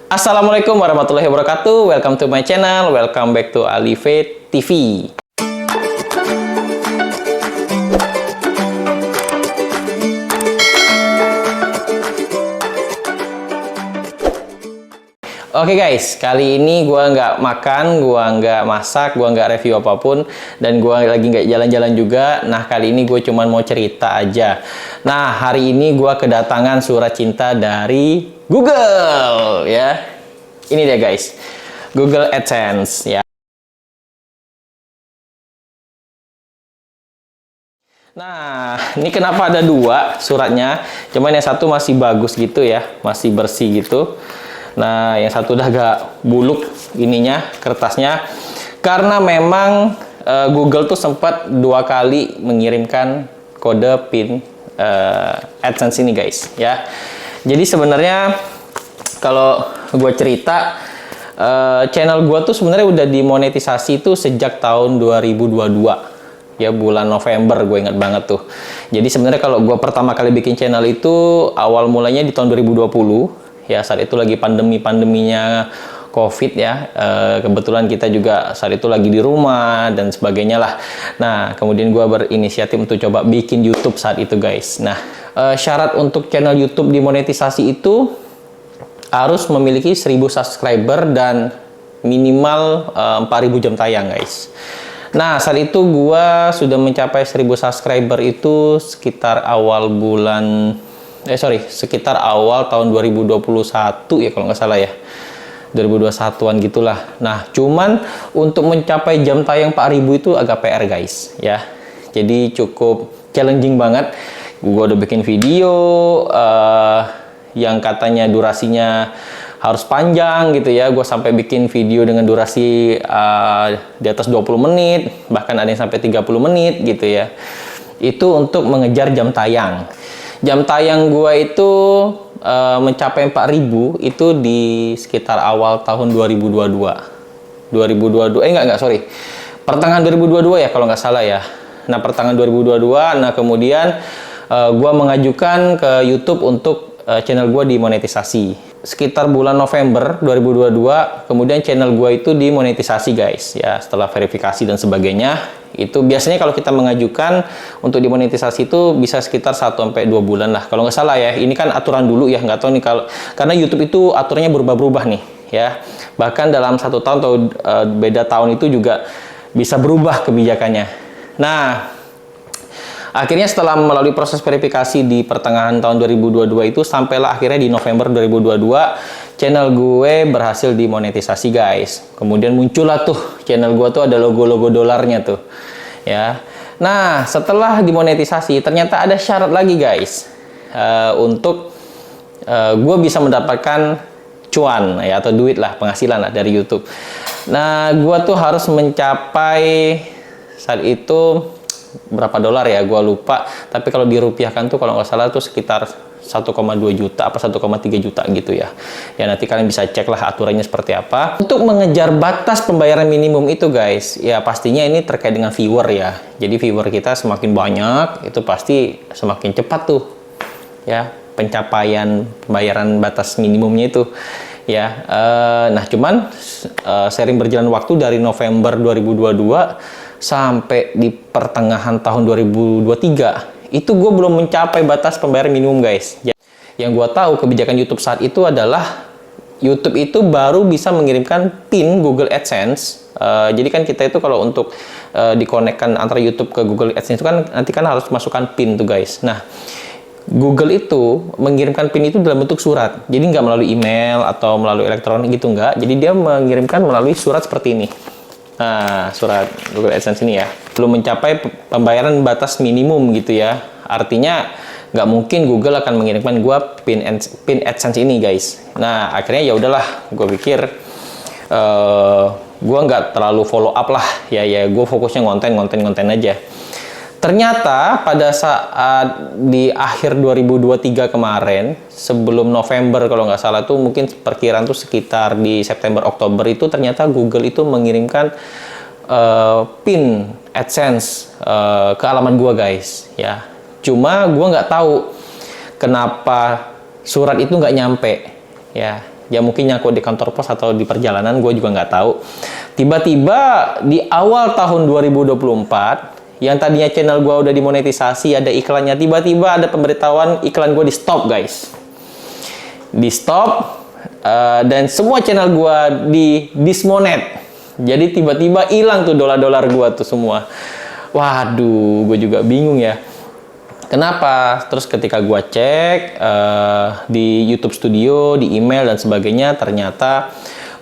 Assalamualaikum warahmatullahi wabarakatuh. Welcome to my channel. Welcome back to Alive TV. Oke guys, kali ini gua nggak makan, gua nggak masak, gua nggak review apapun, dan gua lagi nggak jalan-jalan juga. Nah, kali ini gue cuman mau cerita aja. Nah, hari ini gua kedatangan surat cinta dari Google, ya. Ini dia guys, Google AdSense, ya. Nah, ini kenapa ada dua suratnya? Cuman yang satu masih bagus gitu ya, masih bersih gitu. Nah, yang satu udah agak buluk ininya, kertasnya. Karena memang Google tuh sempat 2 kali mengirimkan kode PIN AdSense ini guys, ya. Jadi sebenarnya kalau gue cerita, channel gue tuh sebenarnya udah dimonetisasi tuh sejak tahun 2022. Ya, bulan November, gue ingat banget tuh. Jadi sebenarnya kalau gue pertama kali bikin channel itu awal mulanya di tahun 2020. Ya, saat itu lagi pandeminya COVID ya. Kebetulan kita juga saat itu lagi di rumah dan sebagainya lah. Nah, kemudian gue berinisiatif untuk coba bikin YouTube saat itu guys. Nah, syarat untuk channel YouTube dimonetisasi itu harus memiliki 1000 subscriber dan minimal 4000 jam tayang guys. Nah, saat itu gua sudah mencapai 1000 subscriber itu sekitar awal sekitar awal tahun 2021 ya kalau nggak salah ya. 2021-an gitulah. Nah, cuman untuk mencapai jam tayang 4000 itu agak PR guys ya. Jadi cukup challenging banget. Gua udah bikin video yang katanya durasinya harus panjang gitu ya. Gue sampai bikin video dengan durasi di atas 20 menit, bahkan ada yang sampai 30 menit gitu ya. Itu untuk mengejar jam tayang. Jam tayang gue itu mencapai 4000 itu di sekitar awal tahun 2022. Sorry. Pertengahan 2022 ya kalau nggak salah ya. Nah, pertengahan 2022, nah kemudian gue mengajukan ke YouTube untuk channel gue dimonetisasi. Sekitar bulan November 2022, kemudian channel gue itu dimonetisasi guys ya, setelah verifikasi dan sebagainya. Itu biasanya kalau kita mengajukan untuk dimonetisasi itu bisa sekitar 1-2 bulan lah kalau nggak salah ya. Ini kan aturan dulu ya, nggak tahu nih kalau karena YouTube itu aturannya berubah-berubah nih ya. Bahkan dalam 1 tahun atau beda tahun itu juga bisa berubah kebijakannya. Nah, akhirnya setelah melalui proses verifikasi di pertengahan tahun 2022 itu, sampailah akhirnya di November 2022 channel gue berhasil dimonetisasi guys. Kemudian muncullah tuh channel gue tuh ada logo-logo dolarnya tuh ya. Nah, setelah dimonetisasi ternyata ada syarat lagi guys untuk gue bisa mendapatkan cuan ya, atau duit lah, penghasilan lah dari YouTube. Nah, gue tuh harus mencapai saat itu berapa dolar ya, gue lupa, tapi kalau dirupiahkan tuh kalau nggak salah tuh sekitar 1,2 juta apa 1,3 juta gitu ya. Ya, nanti kalian bisa cek lah aturannya seperti apa. Untuk mengejar batas pembayaran minimum itu guys, ya pastinya ini terkait dengan viewer ya. Jadi viewer kita semakin banyak, itu pasti semakin cepat tuh ya pencapaian pembayaran batas minimumnya itu ya. Nah, cuman sering berjalan waktu dari November 2022 sampai di pertengahan tahun 2023 itu gue belum mencapai batas pembayaran minimum guys. Yang gue tahu kebijakan YouTube saat itu adalah YouTube itu baru bisa mengirimkan PIN Google AdSense. Jadi kan kita itu kalau untuk dikonekkan antara YouTube ke Google AdSense itu kan nanti kan harus masukkan PIN tuh guys. Nah, Google itu mengirimkan PIN itu dalam bentuk surat. Jadi nggak melalui email atau melalui elektronik gitu, nggak. Jadi dia mengirimkan melalui surat seperti ini. Nah, surat Google AdSense ini ya, belum mencapai pembayaran batas minimum gitu ya. Artinya nggak mungkin Google akan mengirimkan gua PIN AdSense ini guys. Nah, akhirnya ya udahlah, gue pikir gua nggak terlalu follow up lah ya, gue fokusnya konten aja. Ternyata pada saat di akhir 2023 kemarin, sebelum November kalau nggak salah tuh, mungkin perkiraan tuh sekitar di September Oktober itu, ternyata Google itu mengirimkan PIN AdSense ke alamat gua guys ya. Cuma gua nggak tahu kenapa surat itu nggak nyampe ya. Ya mungkin nyangkut di kantor pos atau di perjalanan, gue juga nggak tahu. Tiba-tiba di awal tahun 2024, yang tadinya channel gue udah dimonetisasi, ada iklannya, tiba-tiba ada pemberitahuan iklan gue di stop guys. Di stop, dan semua channel gue di dismonet. Jadi tiba-tiba hilang tuh dolar-dolar gue tuh semua. Waduh, gue juga bingung ya. Kenapa? Terus ketika gua cek di YouTube Studio, di email dan sebagainya, ternyata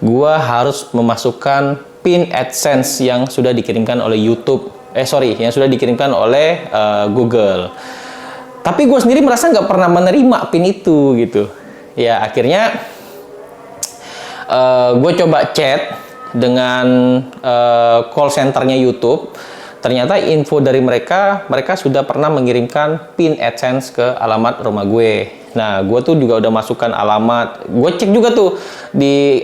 gua harus memasukkan PIN AdSense yang sudah dikirimkan oleh YouTube. Yang sudah dikirimkan oleh Google. Tapi gue sendiri merasa nggak pernah menerima PIN itu gitu. Ya akhirnya gue coba chat dengan call centernya YouTube. Ternyata info dari mereka sudah pernah mengirimkan PIN AdSense ke alamat rumah gue. Nah, gue tuh juga udah masukkan alamat. Gue cek juga tuh di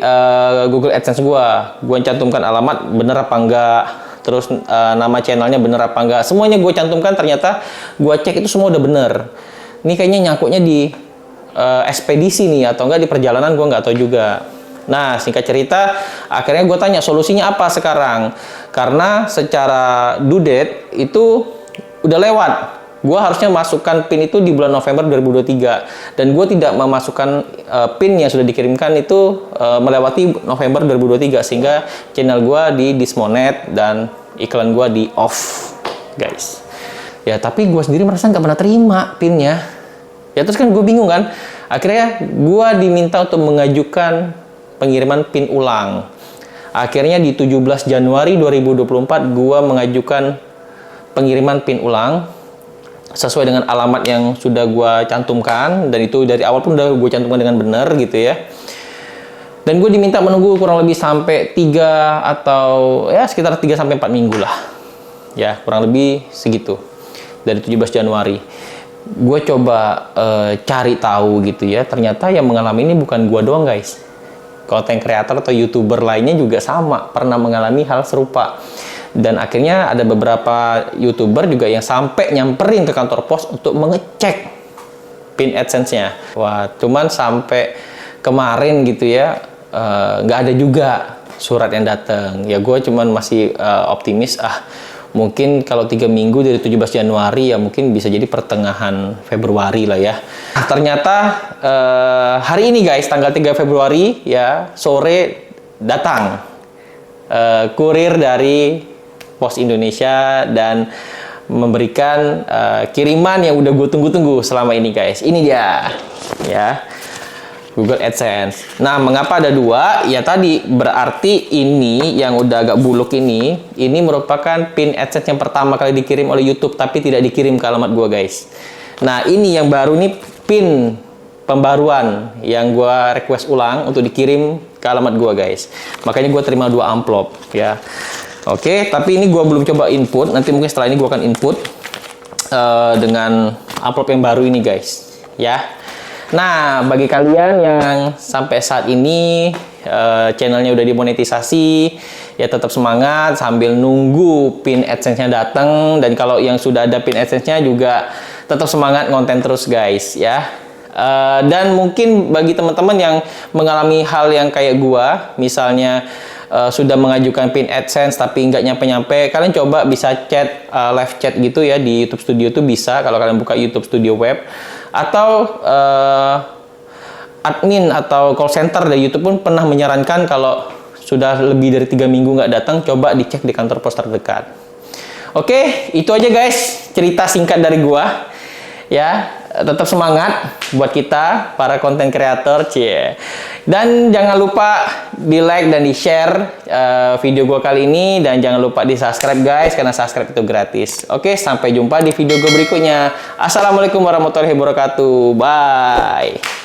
Google AdSense gue. Gue cantumkan alamat bener apa enggak. Terus nama channelnya bener apa enggak. Semuanya gue cantumkan, ternyata gue cek itu semua udah bener. Ini kayaknya nyangkutnya di ekspedisi nih atau enggak di perjalanan, gue nggak tahu juga. Nah, singkat cerita, akhirnya gue tanya solusinya apa sekarang. Karena secara due date itu udah lewat. Gue harusnya masukkan PIN itu di bulan November 2023. Dan gue tidak memasukkan PIN yang sudah dikirimkan itu melewati November 2023. Sehingga channel gue di dismonet dan iklan gue di off, guys. Ya, tapi gue sendiri merasa nggak pernah terima PIN-nya. Ya, terus kan gue bingung kan. Akhirnya gue diminta untuk mengajukan pengiriman PIN ulang. Akhirnya di 17 Januari 2024 gua mengajukan pengiriman PIN ulang sesuai dengan alamat yang sudah gua cantumkan, dan itu dari awal pun udah gua cantumkan dengan benar gitu ya. Dan gue diminta menunggu kurang lebih sampai 3 atau ya sekitar 3 sampai 4 minggu lah. Ya, kurang lebih segitu. Dari 17 Januari. Gue coba cari tahu gitu ya. Ternyata yang mengalami ini bukan gua doang, guys. Content creator atau YouTuber lainnya juga sama, pernah mengalami hal serupa. Dan akhirnya ada beberapa YouTuber juga yang sampai nyamperin ke kantor pos untuk mengecek PIN AdSense-nya. Wah, cuman sampai kemarin gitu ya, nggak ada juga surat yang datang. Ya gue cuman masih optimis, mungkin kalau 3 minggu dari 17 Januari ya mungkin bisa jadi pertengahan Februari lah ya. Ternyata hari ini guys, tanggal 3 Februari ya, sore datang kurir dari Pos Indonesia dan memberikan kiriman yang udah gue tunggu-tunggu selama ini guys. Ini dia ya, Google AdSense. Nah, mengapa ada 2? Ya tadi berarti ini yang udah agak buluk ini merupakan PIN AdSense yang pertama kali dikirim oleh YouTube tapi tidak dikirim ke alamat gua guys. Nah, ini yang baru nih PIN pembaruan yang gua request ulang untuk dikirim ke alamat gua guys. Makanya gua terima 2 amplop ya. Oke, tapi ini gua belum coba input. Nanti mungkin setelah ini gua akan input dengan amplop yang baru ini guys ya. Nah, bagi kalian yang sampai saat ini channelnya udah dimonetisasi, ya tetap semangat sambil nunggu PIN AdSense-nya datang. Dan kalau yang sudah ada PIN AdSense-nya juga tetap semangat ngonten terus guys ya. Dan mungkin bagi teman-teman yang mengalami hal yang kayak gua, misalnya sudah mengajukan PIN AdSense tapi nggak nyampe-nyampe, kalian coba bisa chat, live chat gitu ya di YouTube Studio tuh bisa kalau kalian buka YouTube Studio Web. Atau admin atau call center dari YouTube pun pernah menyarankan kalau sudah lebih dari 3 minggu nggak datang, coba dicek di kantor pos terdekat. Oke, itu aja guys cerita singkat dari gua ya. Tetap semangat buat kita para content creator, cie. Dan jangan lupa di like dan di share video gua kali ini, dan jangan lupa di subscribe guys, karena subscribe itu gratis. Oke, sampai jumpa di video gua berikutnya. Assalamualaikum warahmatullahi wabarakatuh. Bye.